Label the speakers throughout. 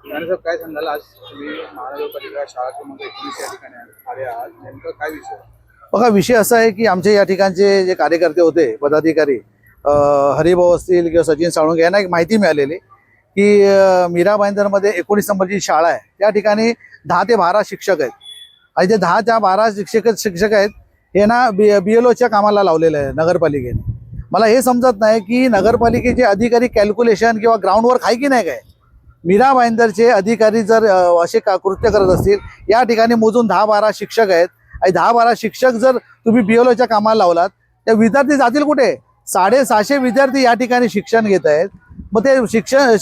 Speaker 1: साहेब काय सांगाल, आज तुम्ही महानगरपालिका शाळा क्रमांक 19 या ठिकाणी आले आहात, नेमकं काय विषय?
Speaker 2: बघा, विषय असा आहे की आमचे या ठिकाणचे जे कार्यकर्ते होते, पदाधिकारी हरिभाऊ असतील किंवा सचिन साळुंखे यांना एक माहिती मिळालेली की मीरा भाईंदरमध्ये 19 नंबरची शाळा आहे, त्या ठिकाणी 10 ते 12 शिक्षक आहेत आणि जे 10 ते 12 शिक्षक आहेत हे ना BLOच्या कामाला लावलेलं आहे नगरपालिकेने. मला हे समजत नाही की नगरपालिकेचे अधिकारी कॅल्क्युलेशन किंवा ग्राउंडवर्क आहे की नाही काय. मीरा भाईंदरचे अधिकारी जर असे कृत्य करत असतील, या ठिकाणी मोजून 10-12 शिक्षक आहेत आणि 10-12 शिक्षक जर तुम्ही BLOच्या कामाला लावलात, त्या विद्यार्थी जातील कुठे? 650 विद्यार्थी या ठिकाणी शिक्षण घेत आहेत. मग ते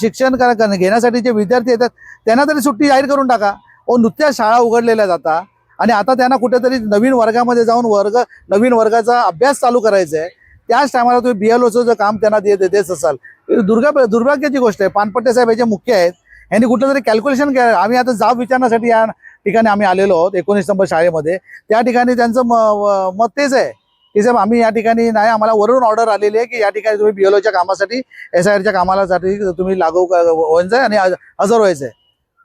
Speaker 2: शिक्षण घेण्यासाठी जे विद्यार्थी येतात त्यांना तरी सुट्टी जाहीर करून टाका. नुकत्याच शाळा उघडलेल्या जातात आणि आता त्यांना कुठेतरी नवीन वर्गामध्ये जाऊन नवीन वर्गाचा अभ्यास चालू करायचा आहे. त्याच टायमाला तुम्ही BLOचं जर काम त्यांना देत असाल, दुर्भाग्याची गोष्ट आहे. पानपट्टे साहेब याचे मुख्य आहेत, यांनी कुठलं तरी कॅल्क्युलेशन केलं. आम्ही आता जाब विचारण्यासाठी या ठिकाणी आम्ही आलेलो आहोत 19 नंबर शाळेमध्ये. त्या ठिकाणी त्यांचं मत तेच आहे की साहेब, आम्ही या ठिकाणी नाही, आम्हाला वरून ऑर्डर आलेली आहे की या ठिकाणी तुम्ही BLOच्या कामासाठी SIRच्या कामासाठी तुम्ही लागू व्हायचं आहे आणि हजर व्हायचं आहे.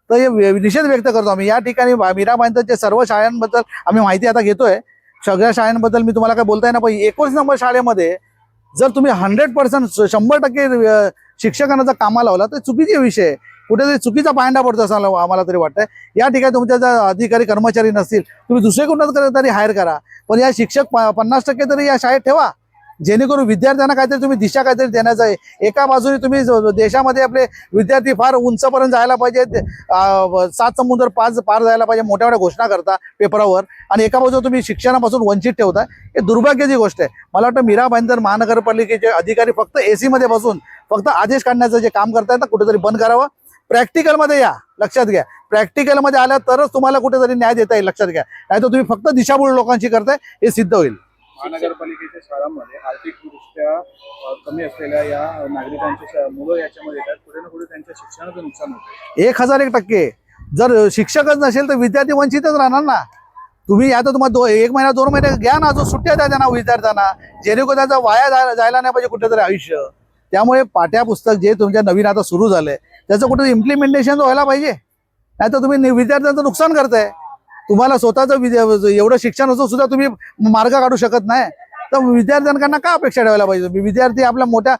Speaker 2: तर हे निषेध व्यक्त करतो आम्ही. या ठिकाणी मीरा भाईंदरच्या सर्व शाळांबद्दल आम्ही माहिती आता घेतोय. सगळ्या शाळांबद्दल मी तुम्हाला काय बोलता येणार, पण 19 नंबर शाळेमध्ये जर तुम्ही 100% 100% शिक्षकांना जर कामाला लावला तर चुकीचे विषय आहे. कुठेतरी चुकीचा पायंडा पडतो असं आम्हाला तरी वाटतंय. या ठिकाणी तुमच्या जर अधिकारी कर्मचारी नसतील, तुम्ही दुसरीकडून तरी हायर करा, पण या शिक्षक 50% तरी या शाळेत ठेवा, जेणेकरून विद्यार्थ्यांना काहीतरी तुम्ही दिशा काहीतरी देण्याचं आहे. एका बाजूने तुम्ही देशामध्ये आपले विद्यार्थी फार उंचपर्यंत जायला पाहिजेत, 7 समुद्र पार जायला पाहिजे, मोठ्या मोठ्या घोषणा करता पेपरावर, आणि एका बाजूला तुम्ही शिक्षणापासून वंचित ठेवता. हे दुर्भाग्याची गोष्ट आहे. मला वाटतं मीरा भाईंदर महानगरपालिकेचे अधिकारी फक्त AC मध्ये बसून फक्त आदेश काढण्याचं जे काम करतायत ना, कुठेतरी बंद करावं. प्रॅक्टिकलमध्ये या, लक्षात घ्या. प्रॅक्टिकलमध्ये आल्या तरच तुम्हाला कुठेतरी न्याय देता येईल, लक्षात घ्या. नाही तर तुम्ही फक्त दिशाभूल लोकांची करताय, हे सिद्ध होईल.
Speaker 1: महानगरपालिकेच्या शाळांमध्ये आर्थिकदृष्ट्या कमी असलेल्या या नागरिकांची मुलं याच्यामध्ये येतात, कुठे ना कुठे त्यांच्या शिक्षणाचं नुकसान होतं.
Speaker 2: 1001% जर शिक्षकच नसेल तर विद्यार्थी वंचितच राहणार ना. तुम्ही आता तुम्हाला 1 महिना 2 महिने घ्या ना, अजून सुट्ट्या द्या त्यांना विद्यार्थ्यांना, जेणेकरून त्यांचा वाया जायला नाही पाहिजे कुठेतरी आयुष्य. त्यामुळे पाठ्यपुस्तक जे तुमच्या नवीन आता सुरू झालंय त्याचं कुठेतरी इम्प्लिमेंटेशन व्हायला पाहिजे. नाही तर तुम्ही विद्यार्थ्यांचं नुकसान करताय. तुम्हाला स्वतःचं एवढं शिक्षण असून सुद्धा तुम्ही मार्ग काढू शकत नाही, तर विद्यार्थ्यांकडनं का अपेक्षा ठेवायला पाहिजे? विद्यार्थी आपल्या मोठ्या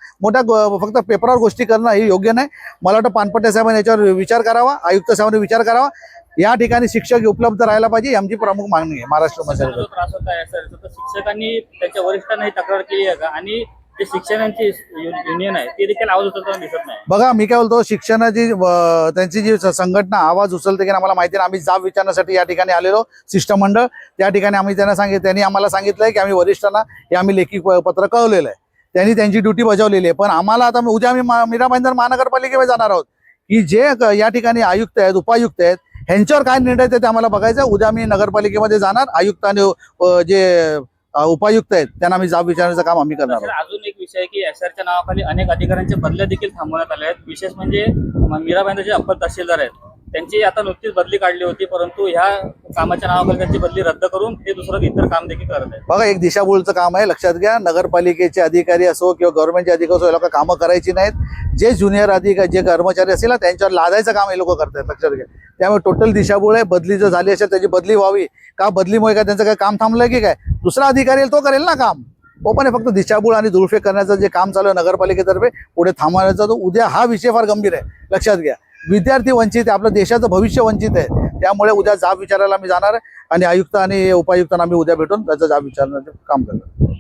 Speaker 2: फक्त पेपरावर गोष्टी करणं हे योग्य नाही. मला वाटतं पानपट्टे साहेबांनी याच्यावर विचार करावा, आयुक्त साहेबांनी विचार करावा. या ठिकाणी शिक्षक उपलब्ध राहायला पाहिजे, ही आमची प्रमुख मागणी आहे महाराष्ट्रामध्ये.
Speaker 3: त्रास होत आहे सर, तर शिक्षकांनी त्यांच्या वरिष्ठांना तक्रार केली आहे का? आणि जे शिक्षणाची युनियन आहे ते देखील आवाज उचलताना दिसत नाही.
Speaker 2: बघा, मी काय बोलतो, शिक्षणाची त्यांची जी संघटना आवाज उचलते की आम्हाला माहिती नाही. आम्ही जाब विचारण्यासाठी या ठिकाणी आलेलो शिष्टमंडळ, त्या ठिकाणी आम्ही त्यांनी आम्हाला सांगितलंय की आम्ही वरिष्ठांना हे आम्ही लेखी पत्र कळवलेलं आहे, त्यांनी त्यांची ड्युटी बजावलेली आहे. पण आम्हाला आता उद्या आम्ही मीरा भाईंदर महानगरपालिकेमध्ये जाणार आहोत की जे या ठिकाणी आयुक्त आहेत, उपायुक्त आहेत, ह्यांच्यावर काय निर्णय ते आम्हाला बघायचं. उद्या आम्ही नगरपालिकेमध्ये जाणार, आयुक्त आणि जे उपायुक्त आहेत त्यांना आम्ही जाब विचारण्याचं काम आम्ही करणार आहोत.
Speaker 3: अजून एक विषय आहे की SIRच्या नावाखाली अनेक अधिकाऱ्यांच्या बदल्या देखील थांबवण्यात आल्या आहेत. विशेष म्हणजे मीरा भाईंदर जे अप्पर तहसीलदार आहेत त्यांची आता नुकतीच बदली काढली होती, परंतु ह्या कामाच्या नावाखाली त्यांची बदली रद्द करून ते दुसरं इतर काम देखील करत आहेत.
Speaker 2: बघा, एक दिशाभूलचं काम आहे, लक्षात घ्या. नगरपालिकेचे अधिकारी असो किंवा गव्हर्नमेंटचे अधिकारी असो, हे लोक कामं करायची नाहीत. जे ज्युनियर अधिकारी, जे कर्मचारी असतील ना, त्यांच्यावर लादायचं काम हे लोक करतात, लक्षात घ्या. त्यामुळे टोटल दिशाभूल आहे. बदली जर झाली असेल त्याची बदली व्हावी का? बदलीमुळे काय त्यांचं काय काम थांबलंय की काय? दुसरा अधिकारी येईल तो करेल ना काम. पण फक्त दिशाभूल आणि दुरुपयोग करण्याचं जे काम चालू आहे नगरपालिकेतर्फे पुढे थांबवण्याचा, तो उद्या हा विषय फार गंभीर आहे, लक्षात घ्या. विद्यार्थी वंचित आहे, आपलं देशाचं भविष्य वंचित आहे. त्यामुळे उद्या जाब विचारायला आम्ही जाणार आणि आयुक्त आणि उपायुक्तांना आम्ही उद्या भेटून त्याचं जाब विचारण्याचं काम करणार.